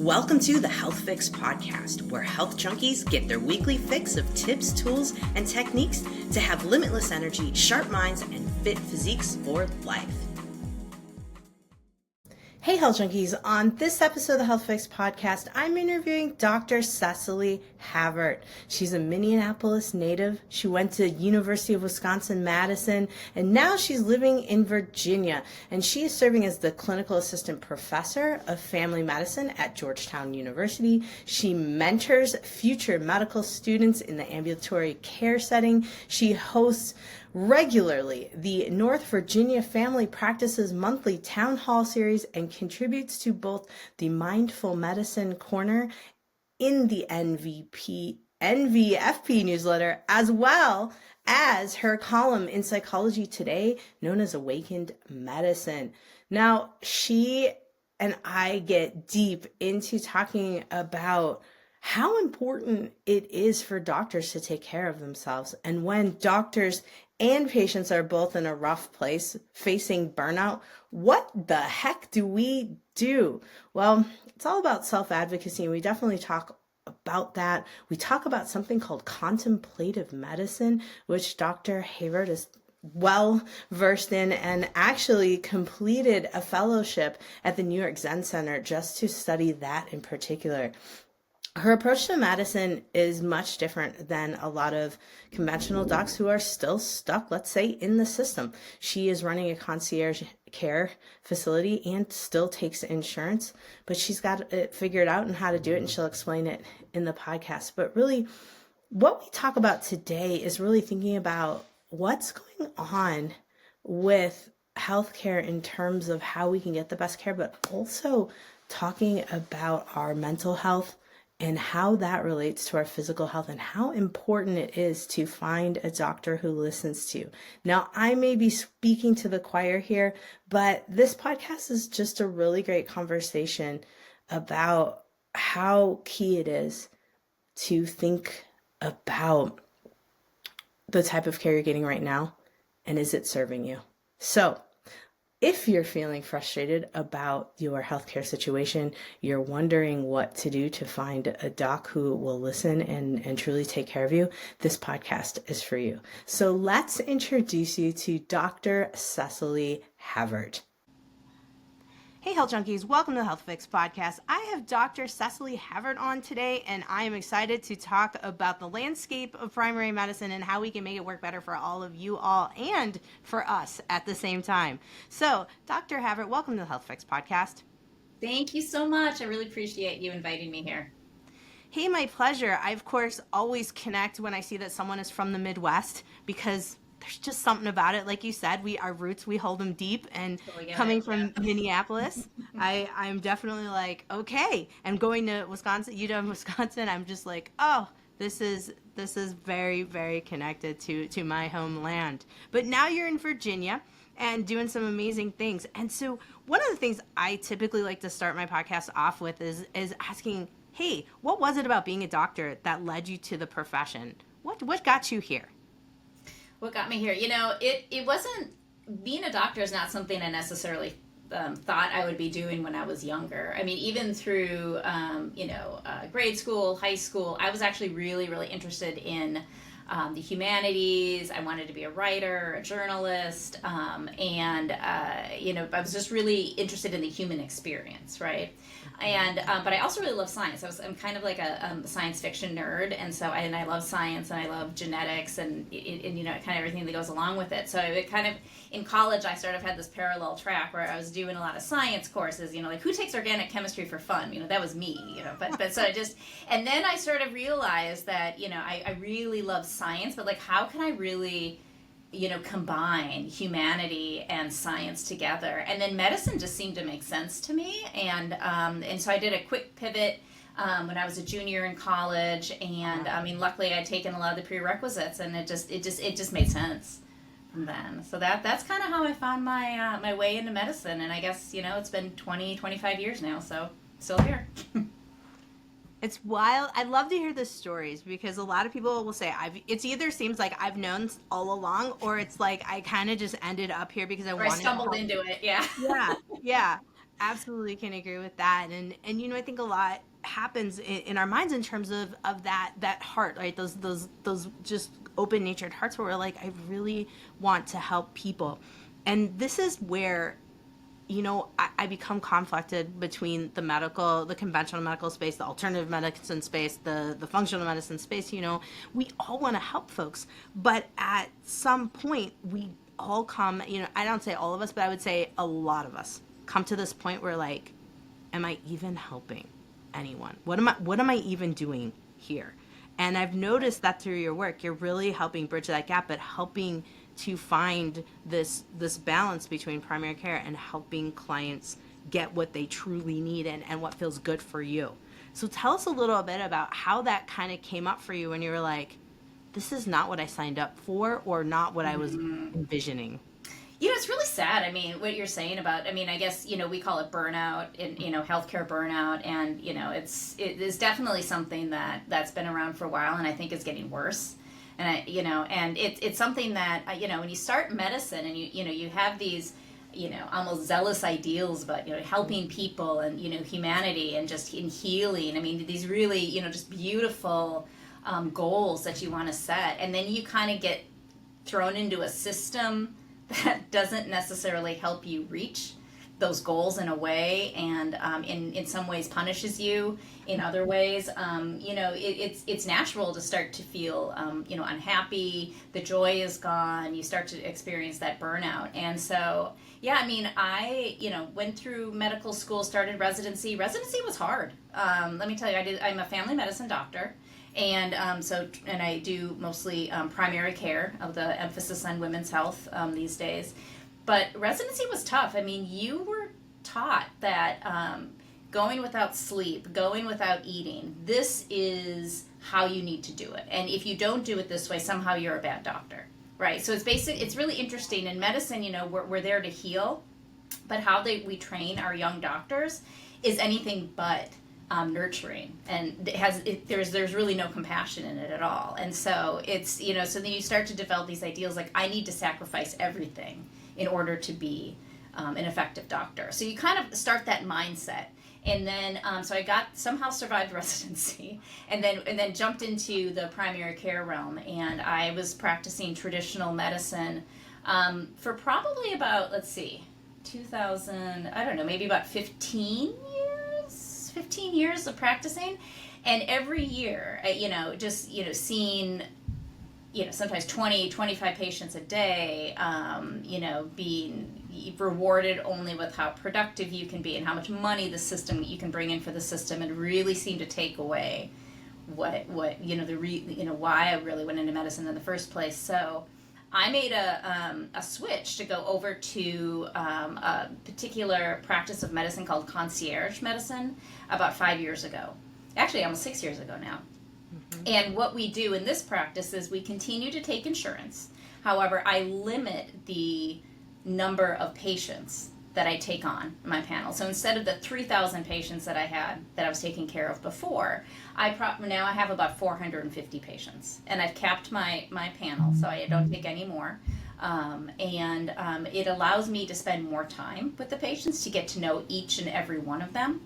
Welcome to the Health Fix podcast, where health junkies get their weekly fix of tips, tools, and techniques to have limitless energy, sharp minds, and fit physiques for life. Hey Health Junkies, on this episode of the Health Fix podcast, I'm interviewing Dr. Cecily Havert. She's a Minneapolis native. She went to University of Wisconsin-Madison, and now she's living in Virginia. And she is serving as the clinical assistant professor of family medicine at Georgetown University. She mentors future medical students in the ambulatory care setting. She hosts regularly the North Virginia Family Practices Monthly Town Hall Series and contributes to both the Mindful Medicine Corner in the NVFP newsletter, as well as her column in Psychology Today, known as Awakened Medicine. Now, she and I get deep into talking about how important it is for doctors to take care of themselves. And when doctors and patients are both in a rough place, facing burnout, what the heck do we do? Well, it's all about self-advocacy, and we definitely talk about that. We talk about something called contemplative medicine, which Dr. Havert is well versed in and actually completed a fellowship at the New York Zen Center just to study that in particular. Her approach to medicine is much different than a lot of conventional docs who are still stuck, let's say, in the system. She is running a concierge care facility and still takes insurance, but she's got it figured out and how to do it, and she'll explain it in the podcast. But really, what we talk about today is really thinking about what's going on with healthcare in terms of how we can get the best care, but also talking about our mental health and how that relates to our physical health and how important it is to find a doctor who listens to you. Now, I may be speaking to the choir here, but this podcast is just a really great conversation about how key it is to think about the type of care you're getting right now, and is it serving you? So, if you're feeling frustrated about your healthcare situation, you're wondering what to do to find a doc who will listen and truly take care of you, this podcast is for you. So let's introduce you to Dr. Cecily Havert. Hey Health Junkies, welcome to the Health Fix podcast. I have Dr. Cecily Havert on today, and I am excited to talk about the landscape of primary medicine and how we can make it work better for all of you all and for us at the same time. So, Dr. Havert, welcome to the Health Fix podcast. Thank you so much. I really appreciate you inviting me here. Hey, my pleasure. I, of course, always connect when I see that someone is from the Midwest because there's just something about it. Like you said, our roots, we hold them deep, and coming from Minneapolis, I'm definitely like, okay. And going to Wisconsin, UW-Wisconsin, I'm just like, oh, this is very, very connected to my homeland. But now you're in Virginia and doing some amazing things. And so one of the things I typically like to start my podcast off with is asking, hey, what was it about being a doctor that led you to the profession? What got you here? What got me here? It wasn't, being a doctor is not something I necessarily thought I would be doing when I was younger. I mean, even through, grade school, high school, I was actually really, really interested in the humanities. I wanted to be a writer, a journalist, I was just really interested in the human experience, right? And but I also really love science. I'm kind of like a science fiction nerd, and so I love science, and I love genetics, and kind of everything that goes along with it. So it kind of, in college, I sort of had this parallel track where I was doing a lot of science courses. Like, who takes organic chemistry for fun? That was me. But so and then I sort of realized that I really love science, but like, how can I really combine humanity and science together? And then medicine just seemed to make sense to me. And so I did a quick pivot when I was a junior in college. And luckily I'd taken a lot of the prerequisites, and it just made sense from then. So that's kind of how I found my way into medicine. And I guess, it's been 25 years now, so still here. It's wild. I love to hear the stories because a lot of people will say it's either seems like I've known all along, or it's like I kind of just ended up here because I stumbled into it. Yeah. Yeah. Absolutely can agree with that. And I think a lot happens in our minds in terms of that heart, right? Those just open natured hearts where we're like, I really want to help people. And this is where I become conflicted between the conventional medical space, the alternative medicine space, the functional medicine space. We all want to help folks, but at some point, we all come, I don't say all of us, but I would say a lot of us come to this point where, like, am I even helping anyone? What am I even doing here? And I've noticed that through your work, you're really helping bridge that gap, but helping to find this balance between primary care and helping clients get what they truly need and what feels good for you. So tell us a little bit about how that kind of came up for you when you were like, this is not what I signed up for or not what I was envisioning. It's really sad. I mean, what you're saying about, I mean, I guess, we call it burnout in, healthcare burnout. And, it is definitely something that's been around for a while and I think is getting worse. And and it's something that, when you start medicine and you have these, almost zealous ideals about, helping people and, humanity and just in healing. I mean, these really, just beautiful goals that you want to set. And then you kind of get thrown into a system that doesn't necessarily help you reach those goals in a way, and in some ways punishes you. In other ways, it's natural to start to feel unhappy. The joy is gone. You start to experience that burnout, and so yeah, I mean, I went through medical school, started residency. Residency was hard. Let me tell you, I'm a family medicine doctor. And and I do mostly primary care, of the emphasis on women's health these days. But residency was tough. I mean, you were taught that going without sleep, going without eating, this is how you need to do it. And if you don't do it this way, somehow you're a bad doctor, right? So it's really interesting. In medicine, we're there to heal, but how we train our young doctors is anything but nurturing, and there's really no compassion in it at all. And so it's so then you start to develop these ideals like, I need to sacrifice everything in order to be an effective doctor. So you kind of start that mindset. And then so I somehow survived residency, and then jumped into the primary care realm, and I was practicing traditional medicine for probably about, let's see, 2000, I don't know, maybe about 15 years of practicing. And every year, just seeing sometimes 20-25 patients a day, being rewarded only with how productive you can be and how much money the system you can bring in for the system, and really seem to take away what why I really went into medicine in the first place. So I made a switch to go over to a particular practice of medicine called concierge medicine about 5 years ago. Actually, almost 6 years ago now. And what we do in this practice is we continue to take insurance. However, I limit the number of patients that I take on my panel. So instead of the 3,000 patients that I was taking care of before, now I have about 450 patients. And I've capped my panel, so I don't take any more. It allows me to spend more time with the patients, to get to know each and every one of them,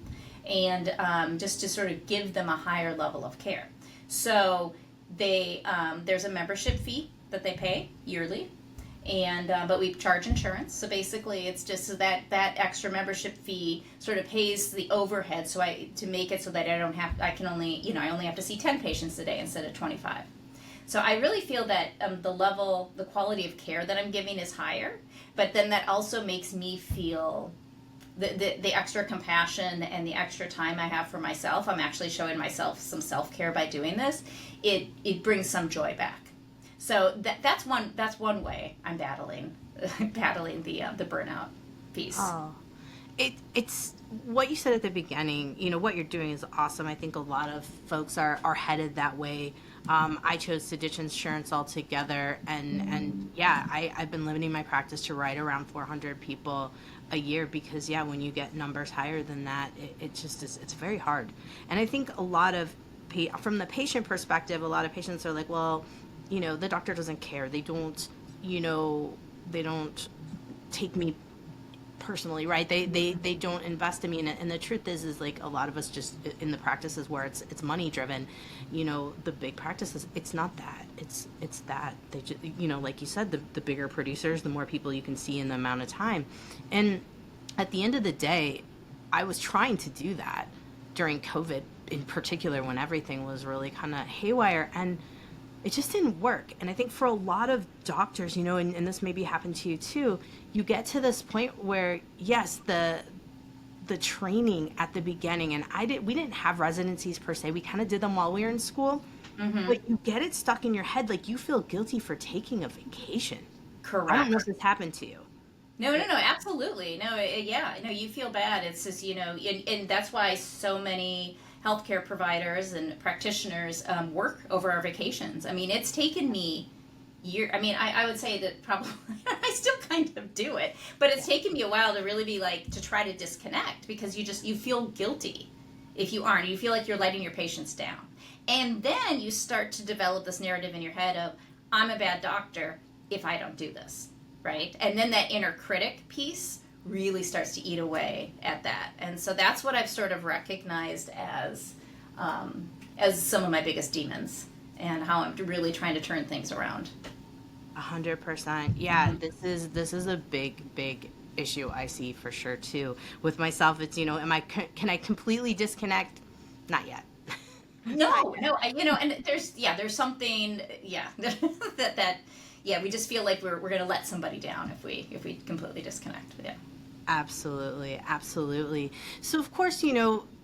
and just to sort of give them a higher level of care. So there's a membership fee that they pay yearly, but we charge insurance. So basically, it's just so that extra membership fee sort of pays the overhead. So to make it so that I only have to see 10 patients a day instead of 25. So I really feel that the quality of care that I'm giving is higher, but then that also makes me feel the extra compassion and the extra time I have for myself. I'm actually showing myself some self-care by doing this. It brings some joy back. So that's one way I'm battling the burnout piece. Oh, it's what you said at the beginning. What you're doing is awesome. I think a lot of folks are headed that way. I chose to ditch insurance altogether, and yeah, I've been limiting my practice to right around 400 people a year, because when you get numbers higher than that, it just is, it's very hard. And I think a lot of from the patient perspective, a lot of patients are like, well, the doctor doesn't care. They don't take me personally, right? They don't invest in me, and the truth is like a lot of us just in the practices where it's money driven, the big practices, it's not that, it's that they just, like you said, the bigger producers, the more people you can see in the amount of time. And at the end of the day, I was trying to do that during COVID in particular, when everything was really kind of haywire, and it just didn't work. And I think for a lot of doctors, and this maybe happened to you too, you get to this point where, yes, the training at the beginning, and we didn't have residencies per se, we kind of did them while we were in school, but you get it stuck in your head, like you feel guilty for taking a vacation. I don't know if Correct. this happened to you. No, no, no, absolutely. No, yeah, no, you feel bad. It's just, and that's why so many healthcare providers and practitioners work over our vacations. I mean, it's taken me I mean, I would say that probably I still kind of do it, but it's taken me a while to really be like, to try to disconnect, because you feel guilty if you aren't. You feel like you're letting your patients down. And then you start to develop this narrative in your head of, I'm a bad doctor if I don't do this, right? And then that inner critic piece really starts to eat away at that. And so that's what I've sort of recognized as some of my biggest demons, and how I'm really trying to turn things around. 100%. Yeah, this is a big issue I see for sure too. With myself, it's, can I completely disconnect? Not yet. Not No, no, and there's something, that yeah, we just feel like we're going to let somebody down if we completely disconnect. Yeah. Absolutely, absolutely. So of course,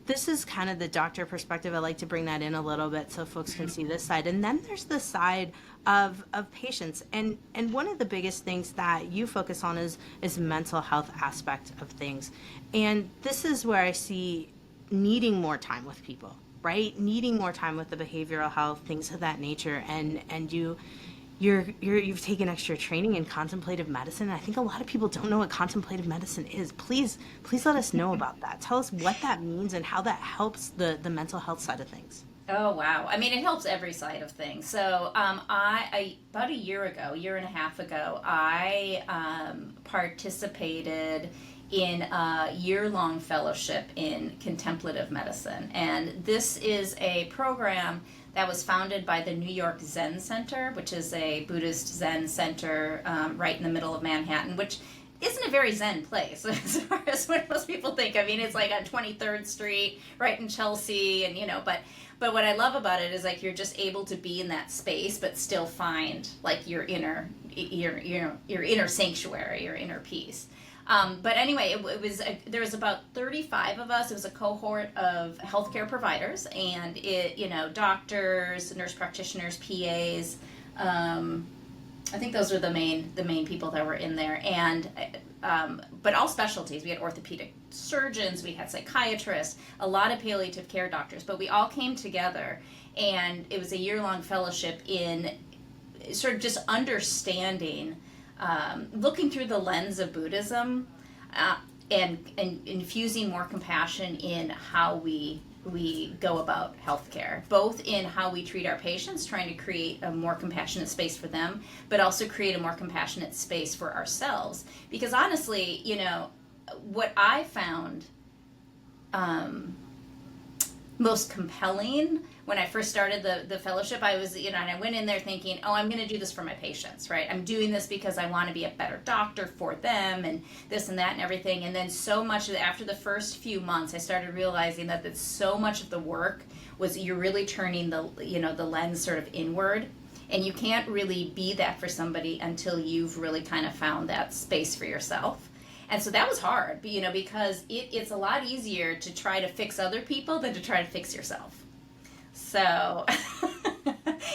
this is kind of the doctor perspective. I like to bring that in a little bit so folks can see this side. And then there's the side of patients. And one of the biggest things that you focus on is mental health aspect of things. And this is where I see needing more time with people, right? Needing more time with the behavioral health, things of that nature. And you've taken extra training in contemplative medicine. I think a lot of people don't know what contemplative medicine is. Please let us know about that. Tell us what that means and how that helps the mental health side of things. Oh wow! I mean, it helps every side of things. So, I about a year and a half ago, I participated in a year-long fellowship in contemplative medicine, and this is a program that was founded by the New York Zen Center, which is a Buddhist Zen center right in the middle of Manhattan, which isn't a very Zen place as far as what most people think. I mean, it's like on 23rd Street, right in Chelsea, and but what I love about it is like you're just able to be in that space, but still find like your inner sanctuary, your inner peace. But anyway, there was about 35 of us. It was a cohort of healthcare providers, and doctors, nurse practitioners, PAs. I think those are the main people that were in there, and but all specialties. We had orthopedic surgeons, we had psychiatrists, a lot of palliative care doctors, but we all came together, and it was a year-long fellowship in sort of just understanding, looking through the lens of Buddhism, and infusing more compassion in how we go about healthcare, both in how we treat our patients, trying to create a more compassionate space for them, but also create a more compassionate space for ourselves. Because honestly, what I found most compelling when I first started the fellowship, I was, and I went in there thinking, oh, I'm going to do this for my patients, right? I'm doing this because I want to be a better doctor for them, and this and that and everything. And then so much of after the first few months, I started realizing that so much of the work was you're really turning the lens sort of inward. And you can't really be that for somebody until you've really kind of found that space for yourself. And so that was hard, because it's a lot easier to try to fix other people than to try to fix yourself. So,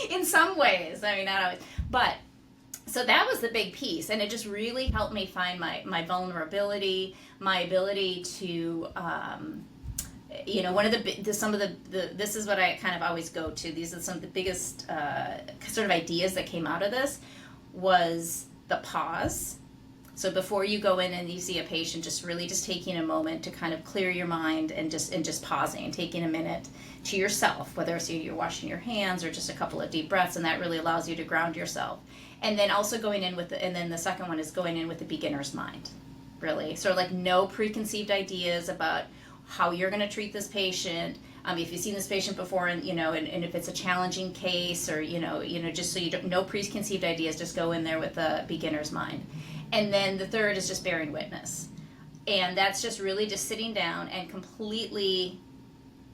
in some ways, I mean, not always, but so that was the big piece, and it just really helped me find my vulnerability, my ability to, one of this is what I kind of always go to. These are some of the biggest sort of ideas that came out of this was the pause. So before you go in and you see a patient, just taking a moment to kind of clear your mind and just pausing and taking a minute to yourself, whether it's you're washing your hands or just a couple of deep breaths, and that really allows you to ground yourself. And then also and then the second one is going in with the beginner's mind. really. So like no preconceived ideas about how you're going to treat this patient. If you've seen this patient before, and and if it's a challenging case, or just so you don't, no preconceived ideas, just go in there with a beginner's mind. And then the third is just bearing witness, and that's just really just sitting down and completely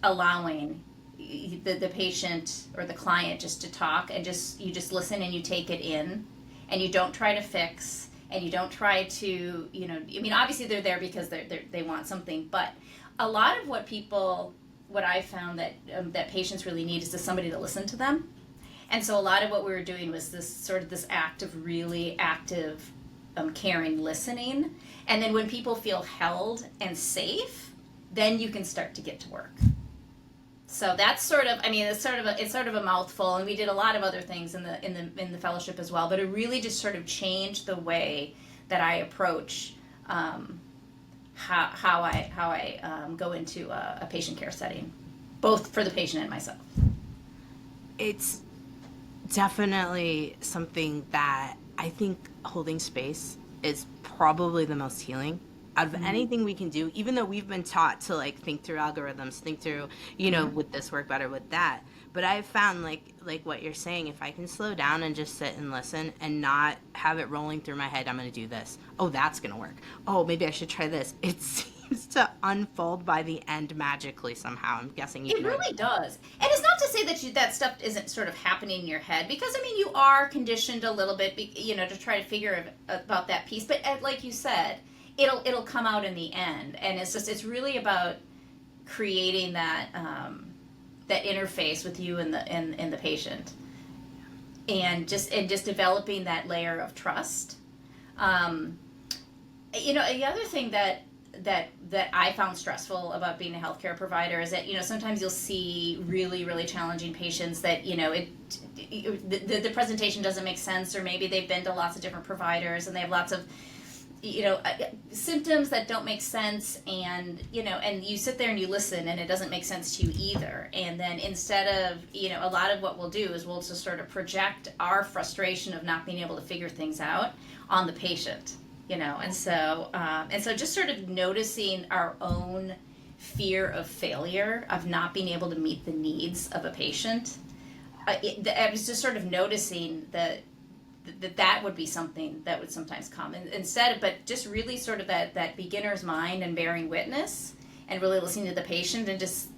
allowing the patient or the client just to talk, and you just listen and you take it in, and you don't try to fix, and you don't try to obviously they're there because they want something, but a lot of what I found that patients really need is just somebody to listen to them. And so a lot of what we were doing was this act of really active, caring listening. And then when people feel held and safe, then you can start to get to work. So that's it's sort of a mouthful, and we did a lot of other things in the fellowship as well. But it really just sort of changed the way that I approach how I go into a patient care setting, both for the patient and myself. It's definitely something that I think holding space is probably the most healing out of anything we can do, even though we've been taught to like think through algorithms, think through, would this work better with that? But I've found like what you're saying, if I can slow down and just sit and listen and not have it rolling through my head, I'm going to do this. Oh, that's going to work. Oh, maybe I should try this. It seems to unfold by the end magically somehow. I'm guessing it really does. And it's not to say that stuff isn't sort of happening in your head, because you are conditioned a little bit, to try to figure about that piece. But like you said, it'll come out in the end, and it's really about creating that that interface with you and the patient, and just developing that layer of trust. The other thing that I found stressful about being a healthcare provider is that sometimes you'll see really, really challenging patients that the presentation doesn't make sense, or maybe they've been to lots of different providers and they have lots of symptoms that don't make sense, and and you sit there and you listen and it doesn't make sense to you either. And then instead of a lot of what we'll do is we'll just sort of project our frustration of not being able to figure things out on the patient, and so just sort of noticing our own fear of failure, of not being able to meet the needs of a patient. I was just sort of noticing that would be something that would sometimes come, and but just really sort of that beginner's mind and bearing witness, and really listening to the patient, and just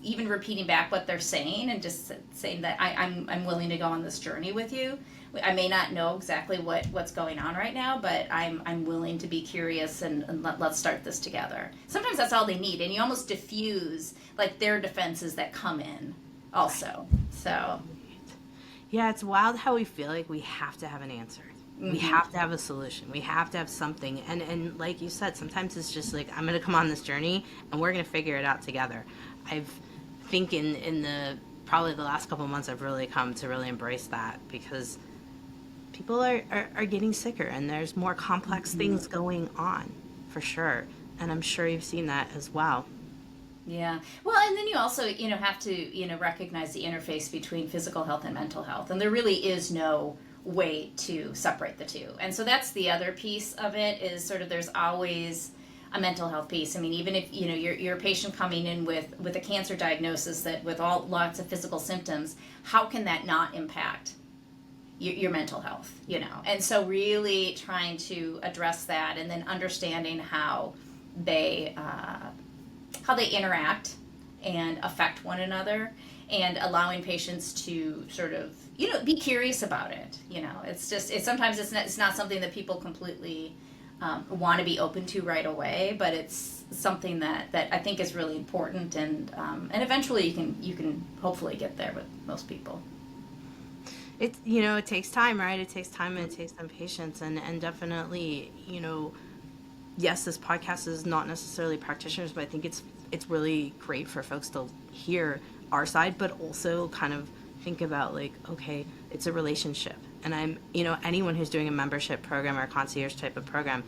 even repeating back what they're saying, and just saying that I'm willing to go on this journey with you. I may not know exactly what's going on right now, but I'm willing to be curious, and let's start this together. Sometimes that's all they need, and you almost diffuse like their defenses that come in also. So yeah, it's wild how we feel like we have to have an answer. We have to have a solution. We have to have something. And like you said, sometimes it's just like, I'm going to come on this journey and we're going to figure it out together. Think in the probably the last couple of months, I've really come to really embrace that, because people are getting sicker and there's more complex things going on, for sure. And I'm sure you've seen that as well. Yeah. Well, and then you also, have to, recognize the interface between physical health and mental health. And there really is no way to separate the two. And so that's the other piece of it, is sort of there's always a mental health piece. Even if, you're a patient coming in with a cancer diagnosis that with lots of physical symptoms, how can that not impact your mental health, And so really trying to address that, and then understanding how they interact and affect one another, and allowing patients to sort of be curious about it. Sometimes it's not something that people completely want to be open to right away, but it's something that I think is really important, and eventually you can hopefully get there with most people. It takes time, right? It takes time, and it takes some patience, and definitely, yes, this podcast is not necessarily practitioners, but I think it's really great for folks to hear our side, but also kind of think about like, okay, it's a relationship. And anyone who's doing a membership program or a concierge type of program,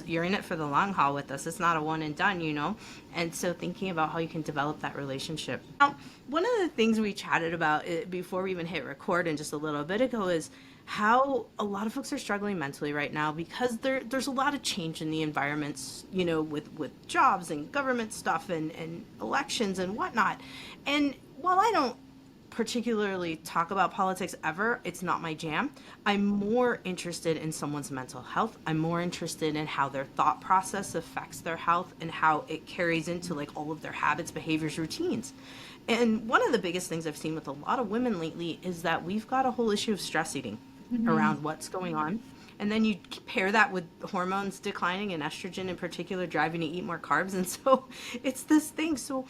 you're in it for the long haul with us. It's not a one and done, And so thinking about how you can develop that relationship. Now, one of the things we chatted about before we even hit record and just a little bit ago is how a lot of folks are struggling mentally right now because there's a lot of change in the environments, with jobs and government stuff and elections and whatnot. And while I don't particularly talk about politics ever, it's not my jam. I'm more interested in someone's mental health. I'm more interested in how their thought process affects their health and how it carries into like all of their habits, behaviors, routines. And one of the biggest things I've seen with a lot of women lately is that we've got a whole issue of stress eating around what's going on. And then you pair that with hormones declining and estrogen in particular driving to eat more carbs. And so it's this thing. So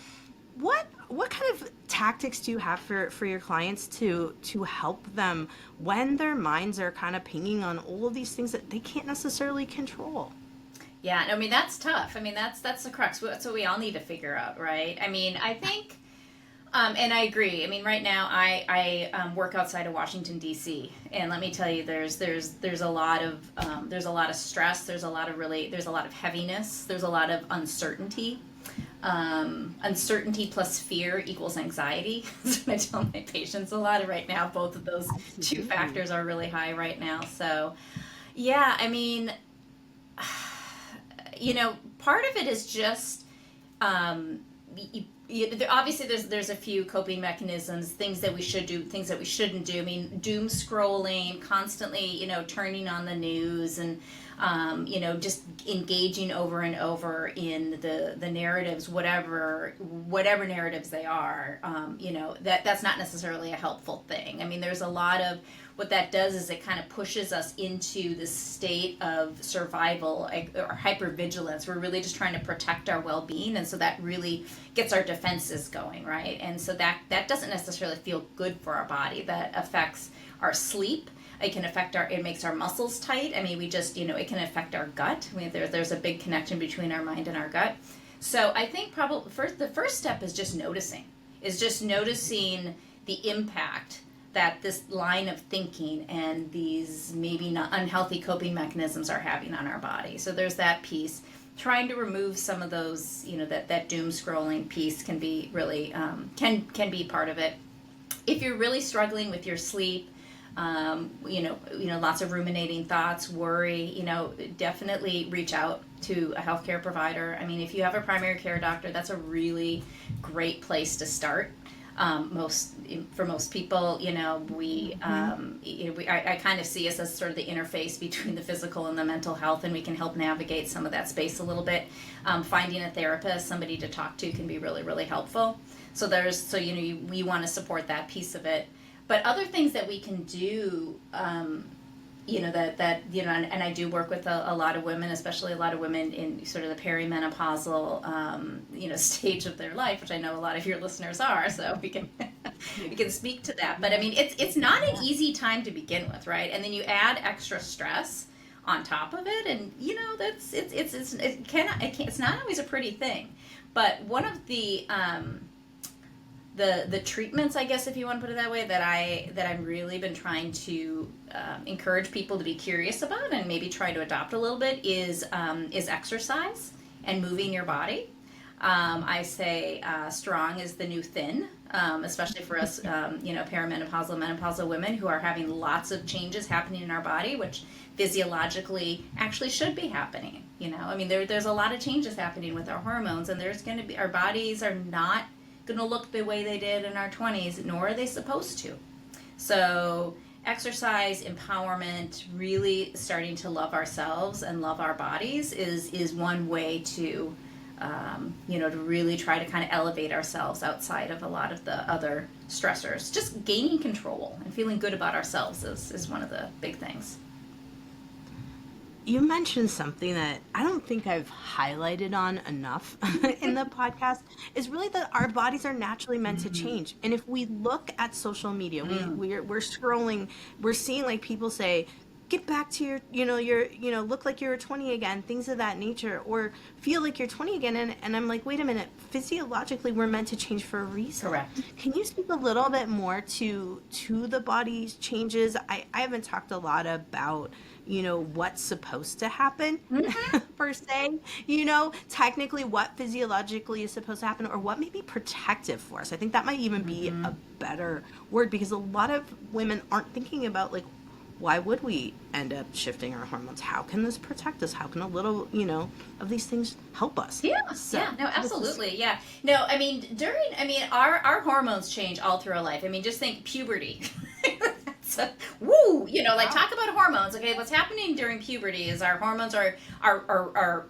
what kind of tactics do you have for your clients to help them when their minds are kind of pinging on all of these things that they can't necessarily control? Yeah, I mean that's tough. I mean that's the crux. That's what we all need to figure out, right? I mean, I think, and I agree. I mean, right now I work outside of Washington D.C. and let me tell you, there's a lot of stress. There's a lot of heaviness. There's a lot of uncertainty. Uncertainty plus fear equals anxiety. That's what I tell my patients a lot. Right now, both of those two factors are really high right now. So, yeah, I mean, part of it is just obviously there's a few coping mechanisms, things that we should do, things that we shouldn't do. I mean, doom scrolling, constantly, turning on the news and just engaging over and over in the narratives, whatever narratives they are. That's not necessarily a helpful thing. I mean, there's a lot of what that does is it kind of pushes us into this state of survival or hypervigilance. We're really just trying to protect our well-being, and so that really gets our defenses going, right? And so that doesn't necessarily feel good for our body. That affects our sleep. It can affect it makes our muscles tight. I mean, it can affect our gut. I mean, there's a big connection between our mind and our gut. So I think probably the first step is just noticing the impact that this line of thinking and these maybe not unhealthy coping mechanisms are having on our body. So there's that piece. Trying to remove some of those, that doom scrolling piece can be really, can be part of it. If you're really struggling with your sleep, lots of ruminating thoughts, worry, definitely reach out to a healthcare provider. I mean, if you have a primary care doctor, that's a really great place to start. For most people, I kind of see us as sort of the interface between the physical and the mental health, and we can help navigate some of that space a little bit. Finding a therapist, somebody to talk to, can be really, really helpful. So we want to support that piece of it. But other things that we can do, and I do work with a lot of women, especially a lot of women in sort of the perimenopausal, stage of their life, which I know a lot of your listeners are, so we can we can speak to that. But I mean, it's not an easy time to begin with, right? And then you add extra stress on top of it, and it's not always a pretty thing. But one of the treatments, I guess, if you want to put it that way, that I've really been trying to encourage people to be curious about and maybe try to adopt a little bit is exercise and moving your body. I say strong is the new thin, especially for us, perimenopausal, menopausal women who are having lots of changes happening in our body, which physiologically actually should be happening. I mean, there's a lot of changes happening with our hormones, and our bodies are not going to look the way they did in our 20s, nor are they supposed to. So exercise, empowerment, really starting to love ourselves and love our bodies is one way to to really try to kind of elevate ourselves outside of a lot of the other stressors. Just gaining control and feeling good about ourselves is one of the big things. You mentioned something that I don't think I've highlighted on enough in the podcast, is really that our bodies are naturally meant to change. And if we look at social media, we're scrolling, we're seeing like people say, get back to your look like you're 20 again, things of that nature, or feel like you're 20 again. And I'm like, wait a minute, physiologically, we're meant to change for a reason. Correct. Can you speak a little bit more to the body's changes? I haven't talked a lot about what's supposed to happen per se, technically what physiologically is supposed to happen, or what may be protective for us. I think that might even be a better word, because a lot of women aren't thinking about like why would we end up shifting our hormones? How can this protect us? How can a little, of these things help us? Yeah, So yeah, no, this is, absolutely, yeah. No, I mean, our hormones change all through our life. I mean, just think puberty. So, woo, like wow. talk about hormones. Okay, what's happening during puberty is our hormones are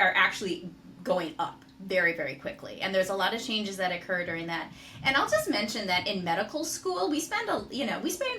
actually going up very, very quickly, and there's a lot of changes that occur during that. And I'll just mention that in medical school, we spend a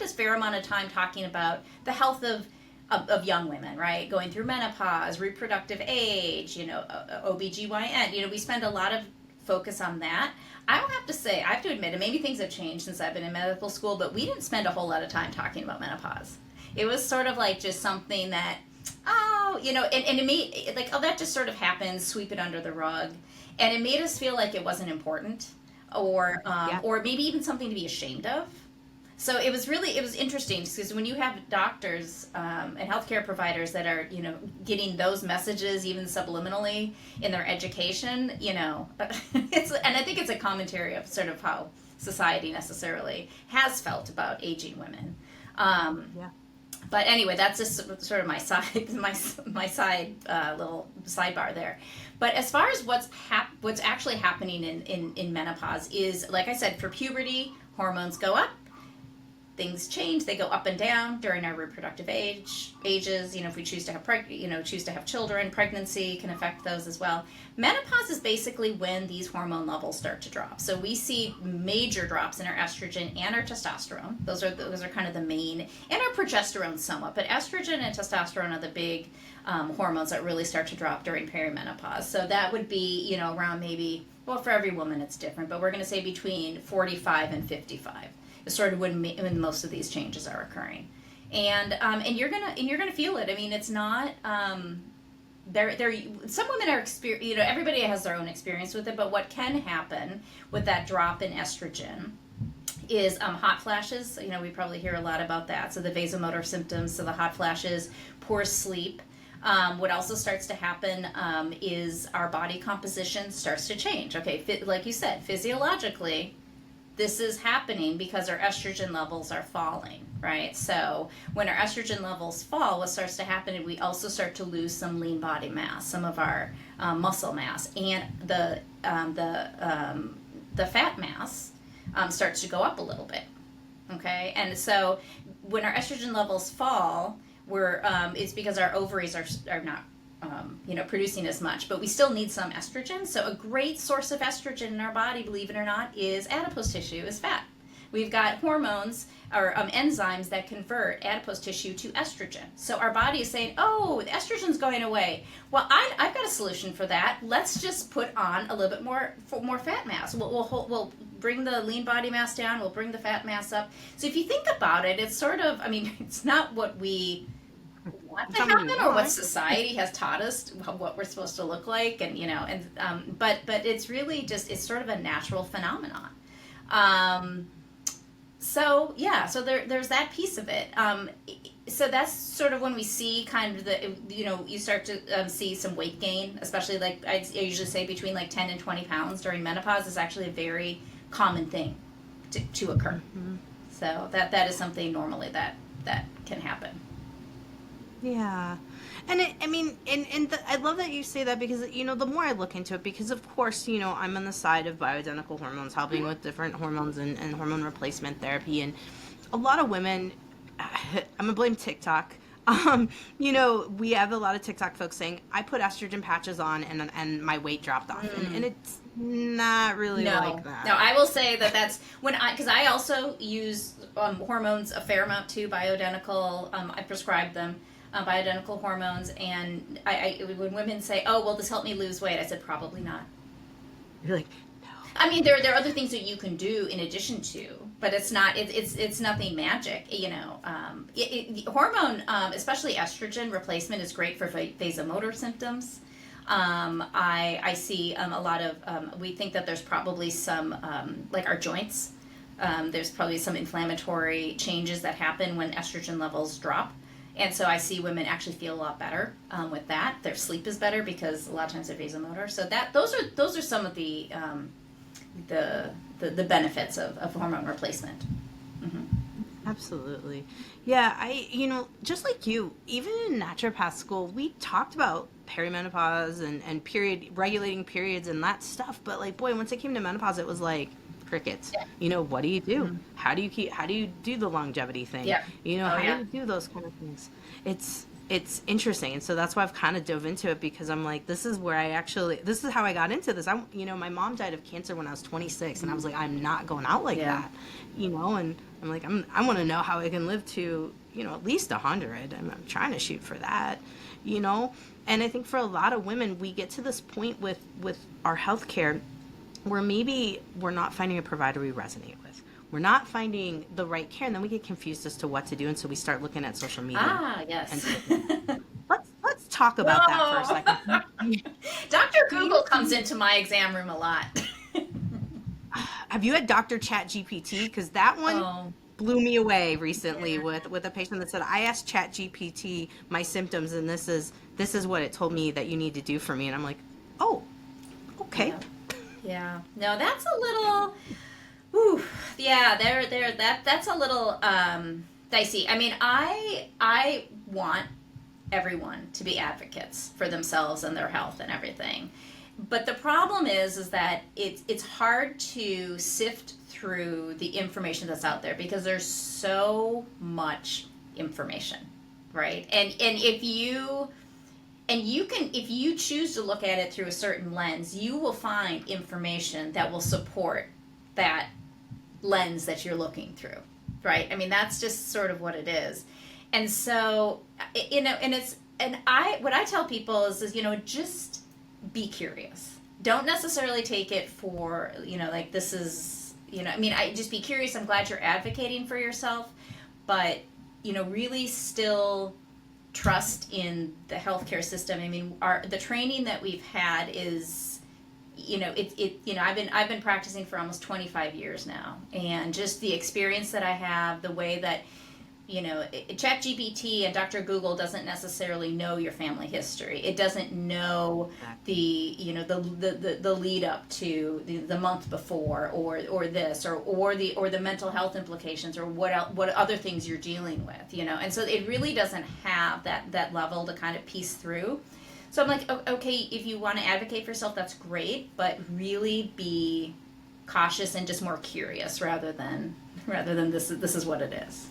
fair amount of time talking about the health of young women, right? Going through menopause, reproductive age, OBGYN. We spend a lot of focus on that. I don't have to say, I have to admit, and maybe things have changed since I've been in medical school, but we didn't spend a whole lot of time talking about menopause. It was sort of like just something that, and it made, like, oh, that just sort of happens, sweep it under the rug. And it made us feel like it wasn't important Yeah. or maybe even something to be ashamed of. So it was interesting because when you have doctors and healthcare providers that are getting those messages even subliminally in their education, it's, and I think it's a commentary of sort of how society necessarily has felt about aging women. Yeah. But anyway, that's just sort of my side my side little sidebar there. But as far as what's actually happening in menopause is, like I said, for puberty, hormones go up, things change. They go up and down during our reproductive ages. If we choose to have children, pregnancy can affect those as well. Menopause is basically when these hormone levels start to drop. So we see major drops in our estrogen and our testosterone. Those are kind of the main, and our progesterone somewhat. But estrogen and testosterone are the big hormones that really start to drop during perimenopause. So that would be around maybe, well, for every woman it's different, but we're going to say between 45 and 55. Sort of when most of these changes are occurring, and you're gonna feel it. I mean, it's not there. Some women are everybody has their own experience with it, but what can happen with that drop in estrogen is hot flashes. We probably hear a lot about that. So the vasomotor symptoms, so the hot flashes, poor sleep. What also starts to happen is our body composition starts to change. Okay, like you said, physiologically, this is happening because our estrogen levels are falling, right? So when our estrogen levels fall, what starts to happen is we also start to lose some lean body mass, some of our muscle mass, and the fat mass starts to go up a little bit. Okay, and so when our estrogen levels fall, it's because our ovaries are not producing as much, but we still need some estrogen. So a great source of estrogen in our body, believe it or not, is adipose tissue, is fat. We've got hormones or enzymes that convert adipose tissue to estrogen. So our body is saying, oh, the estrogen's going away. Well, I've got a solution for that. Let's just put on a little bit more fat mass. We'll bring the lean body mass down. We'll bring the fat mass up. So if you think about it, it's sort of, it's not what we want to happen or what society has taught us what we're supposed to look like, but it's really just, it's sort of a natural phenomenon. So there's that piece of it. So that's sort of when we see kind of you start to see some weight gain, especially like I usually say between like 10 and 20 pounds during menopause is actually a very common thing to occur. Mm-hmm. So that is something normally that can happen. Yeah. And I love that you say that because, the more I look into it, because of course, I'm on the side of bioidentical hormones, helping with different hormones and hormone replacement therapy. And a lot of women, I'm going to blame TikTok. We have a lot of TikTok folks saying, I put estrogen patches on and my weight dropped off. And it's not really like that. No, I will say that's because I also use hormones a fair amount too, bioidentical. I prescribe them. Bioidentical hormones, and I when women say, "Oh, well, this helped me lose weight," I said, "Probably not." You're like, no. I mean, there are other things that you can do in addition to, but it's not. It's nothing magic, hormone, especially estrogen replacement, is great for vasomotor symptoms. I see a lot of. We think that there's probably some like our joints. There's probably some inflammatory changes that happen when estrogen levels drop. And so I see women actually feel a lot better with that. Their sleep is better because a lot of times they're vasomotor. So those are some of the benefits of hormone replacement. Mm-hmm. Absolutely. Yeah, just like you, even in naturopath school, we talked about perimenopause and period regulating periods and that stuff. But like, boy, once it came to menopause, it was like crickets. Yeah. What do you do? Mhm. How do you do the longevity thing? Yeah. Oh How do yeah. you do those kind of things? It's interesting. And so that's why I've kind of dove into it because I'm like, this is how I got into this. My mom died of cancer when I was 26 and I was like, I'm not going out like Yeah. that, and I'm like, I want to know how I can live to, at least 100. I'm trying to shoot for that, you know? And I think for a lot of women, we get to this point with our healthcare where maybe we're not finding a provider we resonate with. We're not finding the right care, and then we get confused as to what to do, and so we start looking at social media. Ah, And yes. so let's talk about that for a Whoa. second. Dr. Do you Google comes into my exam room a lot. have you had Dr. Chat GPT? Because that one Oh, blew me away recently yeah. with a patient that said, I asked Chat GPT my symptoms, and this is what it told me that you need to do for me. And I'm like, oh, okay. Yeah. Yeah. No, that's a little. Ooh, yeah, that's a little dicey. I mean, I want everyone to be advocates for themselves and their health and everything. But the problem is that it's hard to sift through the information that's out there because there's so much information, right? And you can, if you choose to look at it through a certain lens, you will find information that will support that lens that you're looking through, right? I mean, that's just sort of what it is. And so, what I tell people is, just be curious. Don't necessarily take it for, like this is, I mean, I just be curious. I'm glad you're advocating for yourself, but, really still trust in the healthcare system. I mean, the training that we've had is, I've been practicing for almost 25 years now, and just the experience that I have, the way that ChatGPT and Dr. Google doesn't necessarily know your family history. It doesn't know the lead up to the month before, or this, or the mental health implications, or what other things you're dealing with, and so it really doesn't have that level to kind of piece through. So I'm like, okay, if you want to advocate for yourself, that's great, but really be cautious and just more curious rather than this is what it is.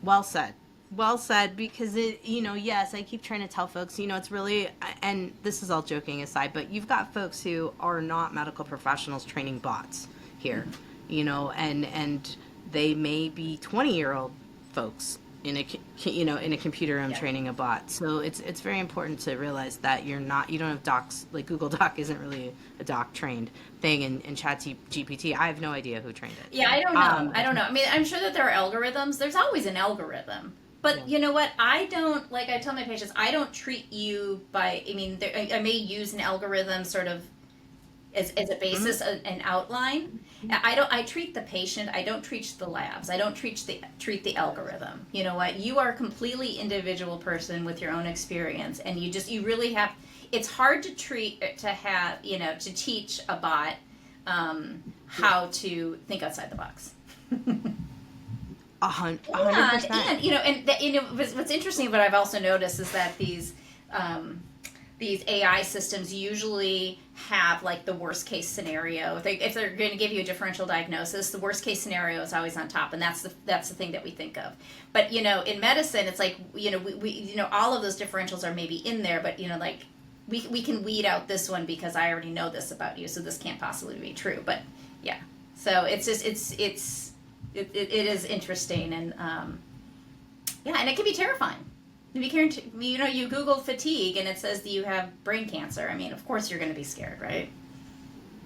Well said. Well said, because yes, I keep trying to tell folks, it's really, and this is all joking aside, but you've got folks who are not medical professionals training bots here, and they may be 20-year-old folks in a computer room Yeah. training a bot. So it's very important to realize that you don't have docs, like Google Doc isn't really a doc trained thing, and Chat GPT, I have no idea who trained it. Yeah, I don't know. I don't know. I mean, I'm sure that there are algorithms. There's always an algorithm. But Yeah. you know what? I don't, like I tell my patients, I don't treat you by, I mean, I may use an algorithm sort of as a basis, an outline. I treat the patient. I don't treat the labs. I don't treat the algorithm. You know what? You are a completely individual person with your own experience, and you really have. It's hard to to teach a bot how to think outside the box. 100%. What's interesting, but I've also noticed is that these AI systems usually have like the worst case scenario. If they're going to give you a differential diagnosis, the worst case scenario is always on top, and that's the thing that we think of. But in medicine, it's like we all of those differentials are maybe in there, but like we can weed out this one because I already know this about you, so this can't possibly be true. But yeah, so it's just it is interesting, and and it can be terrifying. You Google fatigue and it says that you have brain cancer. I mean, of course you're going to be scared, right?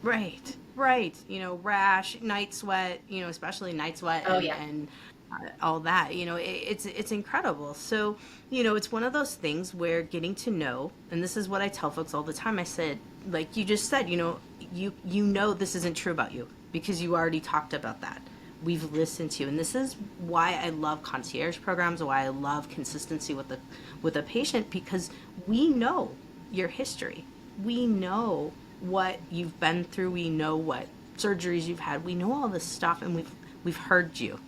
Right. Rash, night sweat, especially night sweat, Oh and, yeah. and all that. It's incredible. So, it's one of those things where getting to know, and this is what I tell folks all the time. I said, like you just said, you this isn't true about you because you already talked about that. We've listened to you, and this is why I love concierge programs, why I love consistency with a patient, because we know your history, we know what you've been through, we know what surgeries you've had, we know all this stuff, and we've heard you,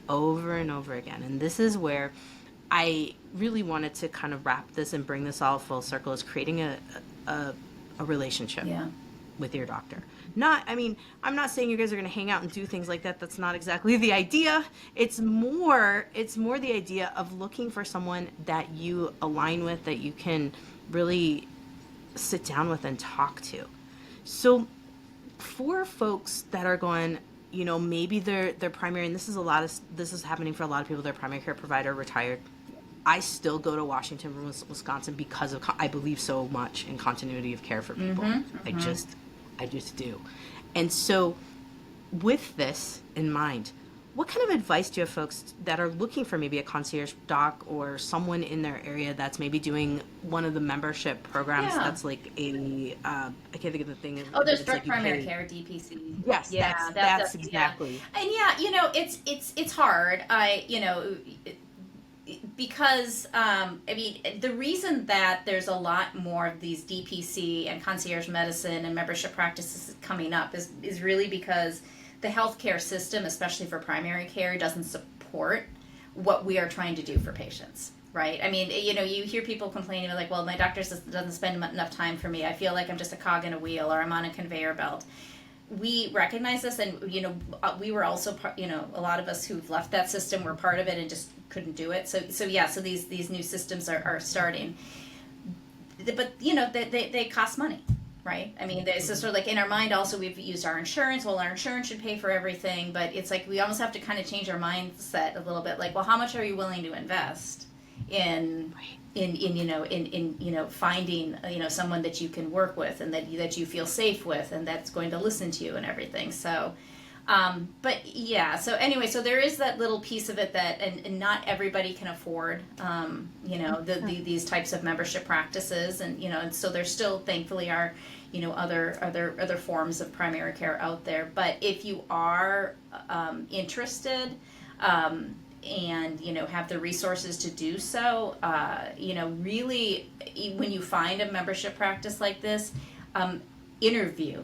over and over again. And this is where I really wanted to kind of wrap this and bring this all full circle, is creating a, a relationship Yeah. with your doctor. Not, I mean, I'm not saying you guys are going to hang out and do things like that. That's not exactly the idea. It's more the idea of looking for someone that you align with, that you can really sit down with and talk to. So for folks that are going, you know, maybe their primary, and this is happening for a lot of people, their primary care provider retired. I still go to Washington from Wisconsin because of, I believe so much in continuity of care for people. I just do. And so with this in mind, what kind of advice do you have folks that are looking for maybe a concierge doc or someone in their area that's maybe doing one of the membership programs that's like a, I can't think of the thing. Oh, there's direct like primary care, DPC. Yes, Yeah, that's exactly. Yeah. And yeah, you know, it's hard. Because I mean, the reason that there's a lot more of these DPC and concierge medicine and membership practices coming up is really because the healthcare system, especially for primary care, doesn't support what we are trying to do for patients. Right? I mean, you know, you hear people complaining like, well, my doctor doesn't spend enough time for me. I feel like I'm just a cog in a wheel, or I'm on a conveyor belt. We recognize this, and you know, we were also you know, a lot of us who've left that system were part of it and just couldn't do it. So these new systems are starting, but you know, they cost money, right? I mean, it's just sort of like in our mind also, we've used our insurance. Well, our insurance should pay for everything, but it's like we almost have to kind of change our mindset a little bit. Like, well, how much are you willing to invest in finding, you know, someone that you can work with and that you feel safe with and that's going to listen to you and everything. So but yeah, so anyway, so there is that little piece of it that and not everybody can afford you know, these types of membership practices, and you know, and so there still thankfully are, you know, other forms of primary care out there. But if you are interested and you know, have the resources to do so, you know, really, when you find a membership practice like this, interview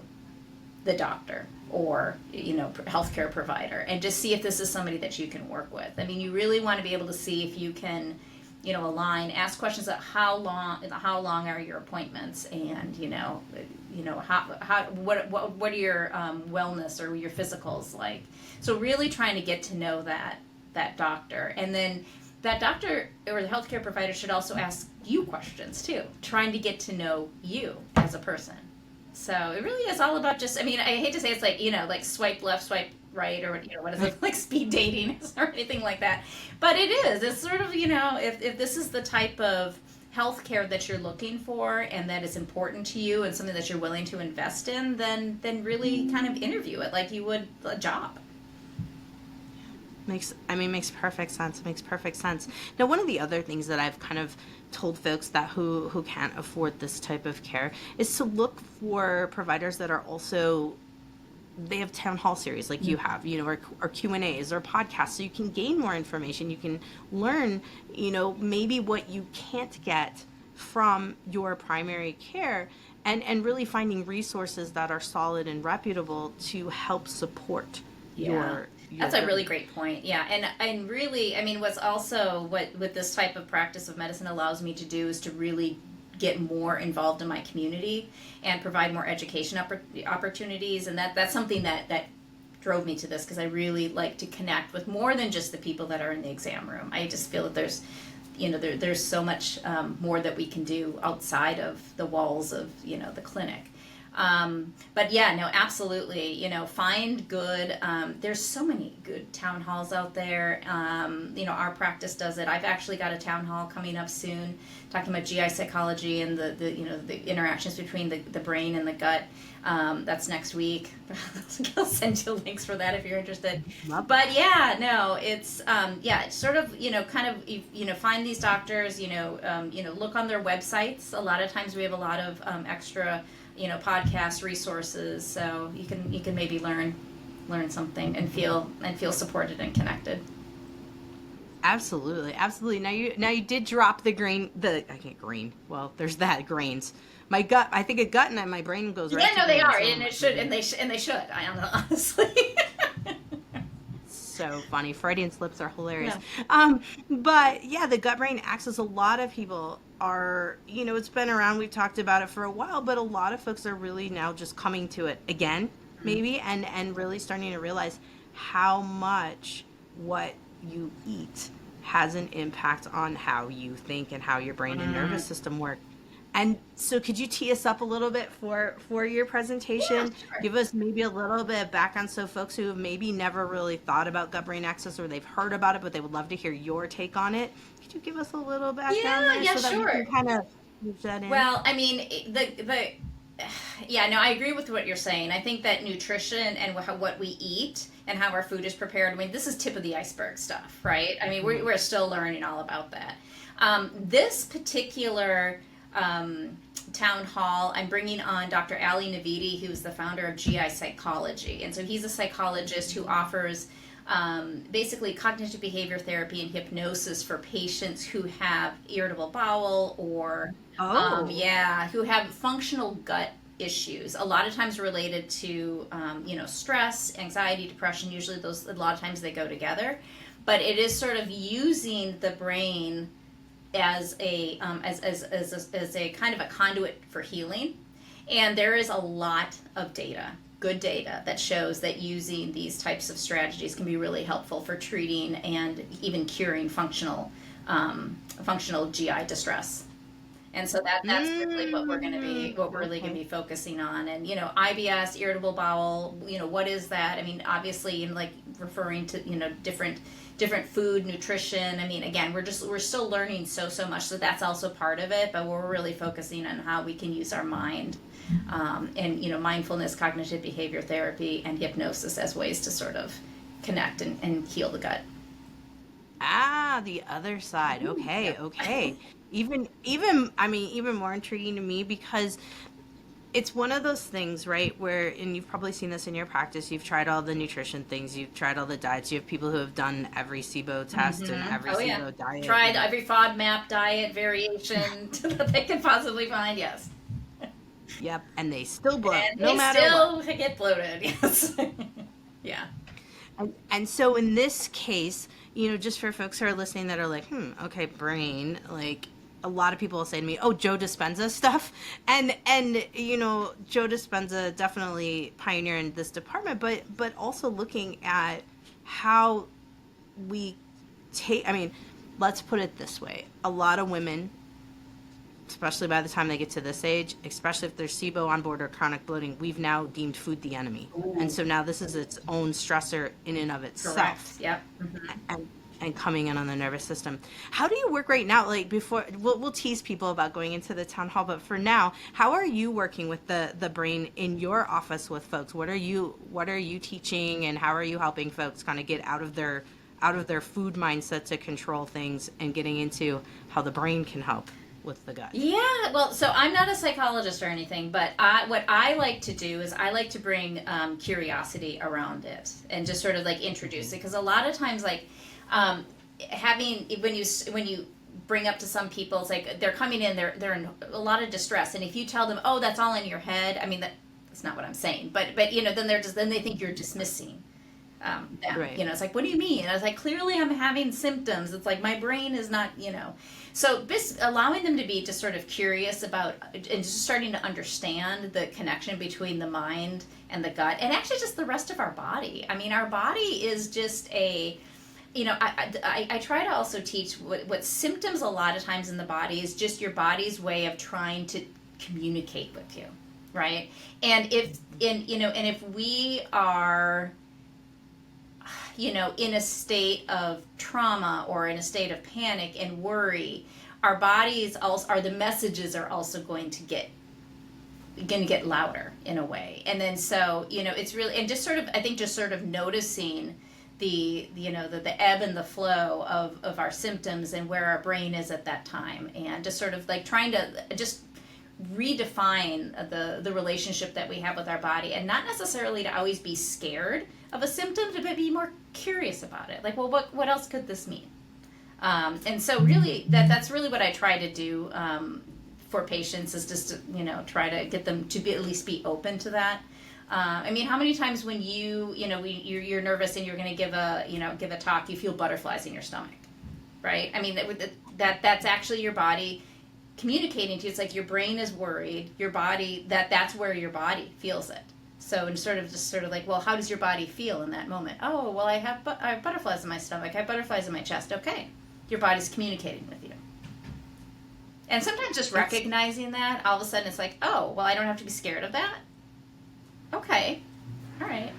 the doctor or, you know, healthcare provider, and just see if this is somebody that you can work with. I mean, you really want to be able to see if you can, you know, align, ask questions about how long are your appointments, and what are your wellness or your physicals like. So really trying to get to know that doctor, and then that doctor or the healthcare provider should also ask you questions too, trying to get to know you as a person. So it really is all about just, I mean, I hate to say it's like, you know, like swipe left, swipe right, or, you know, what is it, like speed dating or anything like that. But it is, it's sort of, you know, if this is the type of healthcare that you're looking for and that is important to you and something that you're willing to invest in, then really kind of interview it like you would a job. Makes perfect sense. Makes perfect sense. Now, one of the other things that I've kind of told folks that who can't afford this type of care is to look for providers that are also, they have town hall series like you have, you know, or Q&As or podcasts, so you can gain more information. You can learn, you know, maybe what you can't get from your primary care, and really finding resources that are solid and reputable to help support your That's a really great point. Yeah, and really, I mean, what's also what this type of practice of medicine allows me to do is to really get more involved in my community and provide more education opportunities, and that's something that drove me to this, because I really like to connect with more than just the people that are in the exam room. I just feel that there's, you know, there's so much more that we can do outside of the walls of, you know, the clinic. But yeah, no, absolutely. You know, find good, there's so many good town halls out there. You know, our practice does it. I've actually got a town hall coming up soon talking about GI psychology and the you know, the interactions between the brain and the gut. That's next week. I'll send you links for that if you're interested. But yeah, no, it's, it's sort of, you know, kind of, you know, find these doctors, you know, look on their websites. A lot of times we have a lot of, extra, you know, podcast resources, so you can maybe learn something and feel supported and connected. Absolutely. Now you did drop I can't grain. Well, there's that grains. My gut, I think a gut and my brain goes right. Yeah, no, to they grains, are, so and it should, and they should. I honestly. so funny. Freudian slips are hilarious. Yeah. But yeah, the gut brain axis, a lot of people are, it's been around. We've talked about it for a while, but a lot of folks are really now just coming to it again, maybe, and really starting to realize how much what you eat has an impact on how you think and how your brain and Mm. nervous system work. And so could you tee us up a little bit for your Yeah, presentation? sure. Give us maybe a little bit of background so folks who have maybe never really thought about gut brain axis, or they've heard about it but they would love to hear your take on it. Could you give us a little background Yeah, there yeah, so that we sure. can kind of move that in? Well, I mean, yeah, no, I agree with what you're saying. I think that nutrition and what we eat and how our food is prepared, I mean, this is tip of the iceberg stuff, right? I mean, we're still learning all about that. This particular town hall, I'm bringing on Dr. Ali Navidi, who's the founder of GI Psychology. And so he's a psychologist who offers basically cognitive behavior therapy and hypnosis for patients who have irritable bowel or, Oh, yeah, who have functional gut issues. A lot of times related to, stress, anxiety, depression. Usually those, a lot of times they go together. But it is sort of using the brain as a kind of a conduit for healing. And there is a lot of data, good data, that shows that using these types of strategies can be really helpful for treating and even curing functional GI distress. And so that's really what we're really going to okay. be focusing on. And IBS, irritable bowel, what is that? I mean, obviously, like referring to different food, nutrition. I mean, again, we're still learning so much. So that's also part of it. But we're really focusing on how we can use our mind, and mindfulness, cognitive behavior therapy, and hypnosis as ways to sort of connect and heal the gut. Ah, the other side. Okay, Yep. okay. I mean, even more intriguing to me because it's one of those things, right, where, and you've probably seen this in your practice, you've tried all the nutrition things, you've tried all the diets, you have people who have done every SIBO test and every Oh yeah. SIBO diet. Tried every FODMAP diet variation that they could possibly find. Yes. Yep, and they still bloat, And no they matter what. still get bloated. Yes. Yeah. And so in this case, just for folks who are listening that are like, okay, brain, like a lot of people will say to me, oh, Joe Dispenza stuff. And Joe Dispenza definitely pioneer in this department, but also looking at how we take, I mean, let's put it this way. A lot of women, especially by the time they get to this age, especially if there's SIBO on board or chronic bloating, we've now deemed food the enemy. And Ooh. so now this is its own stressor in and of Correct. itself, Yep. Hmm. and coming in on the nervous system. How do you work right now? Like before, we'll tease people about going into the town hall, but for now, how are you working with the brain in your office with folks? What are you teaching, and how are you helping folks kind of get out of their food mindset to control things and getting into how the brain can help with the gut? Yeah, well, so I'm not a psychologist or anything, but what I like to do is I like to bring curiosity around it and just sort of like introduce it, because a lot of times, like having when you bring up to some people, it's like they're coming in, they're in a lot of distress, and if you tell them, oh, that's all in your head, I mean that's not what I'm saying, but then they think you're dismissing them. Right. It's like, what do you mean? And I was like, clearly I'm having symptoms. It's like my brain is not, So this allowing them to be just sort of curious about and just starting to understand the connection between the mind and the gut, and actually just the rest of our body. I mean, our body is just I try to also teach what symptoms a lot of times in the body is just your body's way of trying to communicate with you, right? And if we are in a state of trauma or in a state of panic and worry, our bodies also are the messages are also going to get louder in a way. And then so it's really, and just sort of, I think just sort of noticing the ebb and the flow of our symptoms and where our brain is at that time, and just sort of like trying to just redefine the relationship that we have with our body, and not necessarily to always be scared of a symptom, but be more curious about it. Like, well, what else could this mean? And so really that's really what I try to do for patients, is just to try to get them to at least be open to that. I mean, how many times when you're nervous and you're going to give a talk, you feel butterflies in your stomach, right? I mean, that's actually your body communicating to you. It's like your brain is worried, your body, that's where your body feels it. So, and sort of like, well, how does your body feel in that moment? Oh, well, I have butterflies in my stomach. I have butterflies in my chest. Okay, your body's communicating with you. And sometimes just recognizing that, all of a sudden it's like, oh, well, I don't have to be scared of that. Okay, all right.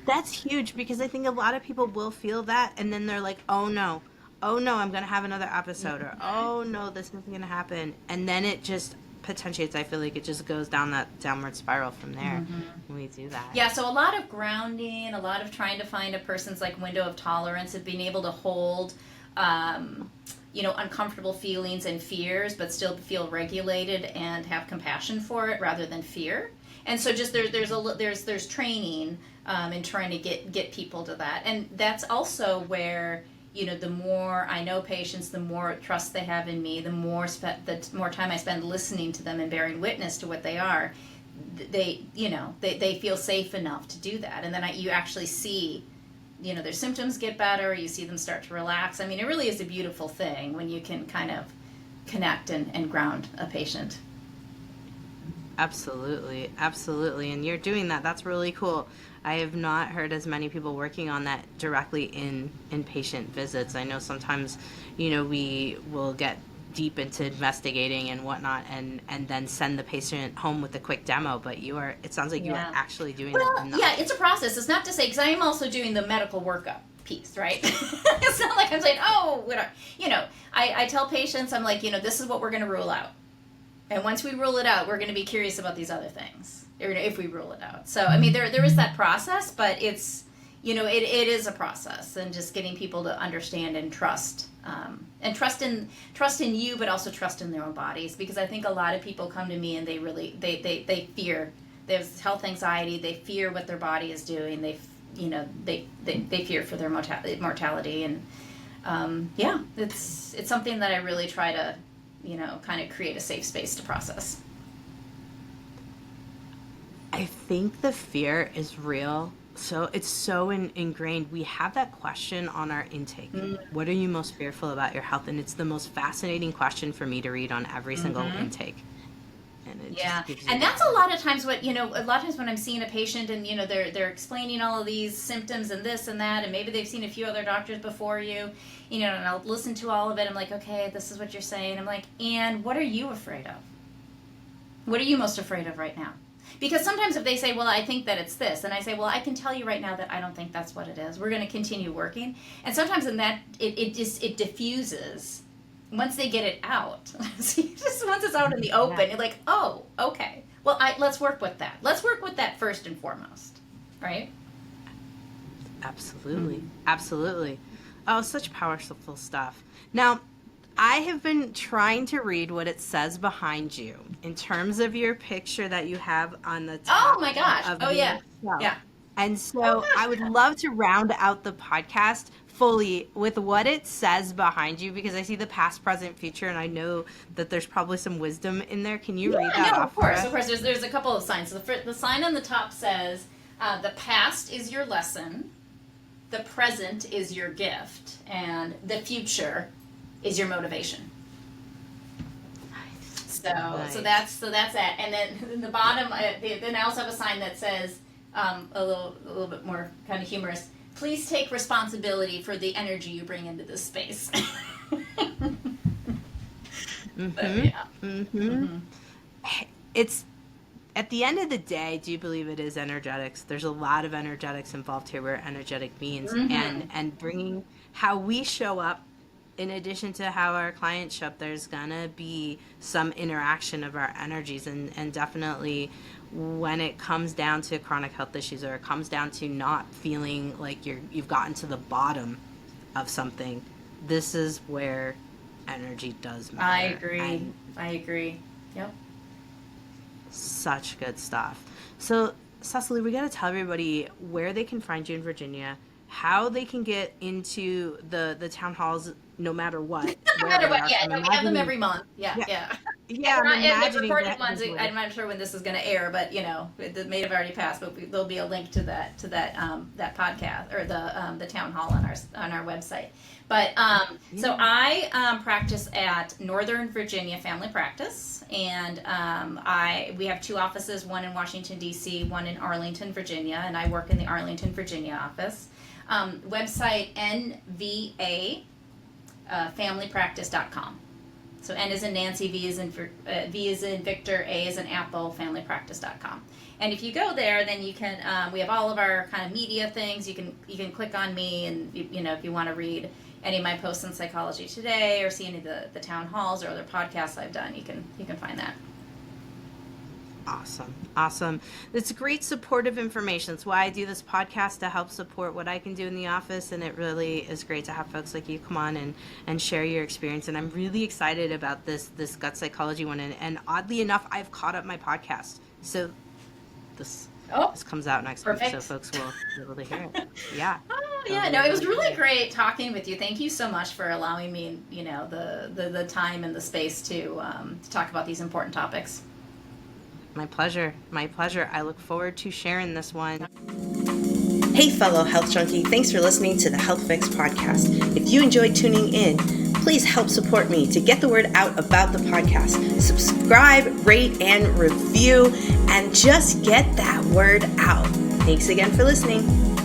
That's huge, because I think a lot of people will feel that, and then they're like, oh no, I'm going to have another episode, or oh no, this isn't going to happen. And then it just potentiates. I feel like it just goes down that downward spiral from there when we do that. Yeah, so a lot of grounding, a lot of trying to find a person's like window of tolerance of being able to hold, uncomfortable feelings and fears, but still feel regulated and have compassion for it rather than fear. And so just there's training in trying to get people to that. And that's also where, the more I know patients, the more trust they have in me, the more time I spend listening to them and bearing witness to what they are, they feel safe enough to do that. And then you actually see, their symptoms get better, you see them start to relax. I mean, it really is a beautiful thing when you can kind of connect and ground a patient. Absolutely, absolutely. And you're doing that. That's really cool. I have not heard as many people working on that directly in patient visits. I know sometimes, we will get deep into investigating and whatnot, and then send the patient home with a quick demo, but it sounds like you are actually doing that. Yeah, it's a process. It's not to say, because I am also doing the medical workup piece, right? It's not like I'm saying, oh, I tell patients, I'm like, this is what we're going to rule out. And once we rule it out, we're going to be curious about these other things, or if we rule it out. So, I mean, there is that process, but it's, it is a process, and just getting people to understand and trust in you, but also trust in their own bodies. Because I think a lot of people come to me and they fear, they have health anxiety, they fear what their body is doing, they fear for their mortality, and it's something that I really try to, kind of create a safe space to process. I think the fear is real. So it's so ingrained. We have that question on our intake. What are you most fearful about your health? And it's the most fascinating question for me to read on every single intake. And it just gives you that's a lot of times what, a lot of times when I'm seeing a patient and, they're explaining all of these symptoms and this and that, and maybe they've seen a few other doctors before you, and I'll listen to all of it. I'm like, okay, this is what you're saying. I'm like, and what are you afraid of? What are you most afraid of right now? Because sometimes if they say, well, I think that it's this, and I say, well, I can tell you right now that I don't think that's what it is. We're going to continue working. And sometimes in that, it diffuses once they get it out. So just once it's out in the open, you're like, oh, okay. Well, let's work with that. Let's work with that first and foremost, right? Absolutely. Absolutely. Oh, such powerful stuff. Now, I have been trying to read what it says behind you in terms of your picture that you have on the top. Oh my gosh. Oh yeah. Show. Yeah. And so I would love to round out the podcast fully with what it says behind you, because I see the past, present, future, and I know that there's probably some wisdom in there. Can you read that off? Of course. There's a couple of signs. So the sign on the top says, the past is your lesson, the present is your gift, and the future is your motivation. Nice. So that's that. And then in the bottom, then I also have a sign that says, a little bit more kind of humorous, please take responsibility for the energy you bring into this space. It's, at the end of the day, I do believe it is energetics. There's a lot of energetics involved here. We're energetic beings, and bringing how we show up, in addition to how our clients show up, there's gonna be some interaction of our energies, and definitely when it comes down to chronic health issues, or it comes down to not feeling like you've gotten to the bottom of something, this is where energy does matter. I agree. Yep. Such good stuff. So, Cecily, we got to tell everybody where they can find you in Virginia, how they can get into the town halls, no matter what. No matter what, yeah. We have them every month. Yeah. And Yeah, we're I'm not in the imagining recorded that ones. visually. I'm not sure when this is going to air, but it may have already passed. But there'll be a link to that podcast or the town hall on our website. But so I practice at Northern Virginia Family Practice, and we have 2 offices, one in Washington D.C., one in Arlington, Virginia, and I work in the Arlington, Virginia office. Website NVA familypractice.com. So N is in Nancy, V is in Victor, A is in Apple, familypractice.com. And if you go there, then you can, we have all of our kind of media things. You can click on me, and if you want to read any of my posts on Psychology Today or see any of the town halls or other podcasts I've done, you can find that. Awesome. It's great supportive information. That's why I do this podcast, to help support what I can do in the office. And it really is great to have folks like you come on and share your experience. And I'm really excited about this gut psychology one. And oddly enough, I've caught up my podcast. So this comes out next week, so folks will be able to hear it. Yeah. Oh, yeah. No, it was really great talking with you. Thank you so much for allowing me, the time and the space to talk about these important topics. My pleasure. I look forward to sharing this one. Hey, fellow health junkie, thanks for listening to the Health Fix podcast. If you enjoyed tuning in, please help support me to get the word out about the podcast. Subscribe, rate, and review, and just get that word out. Thanks again for listening.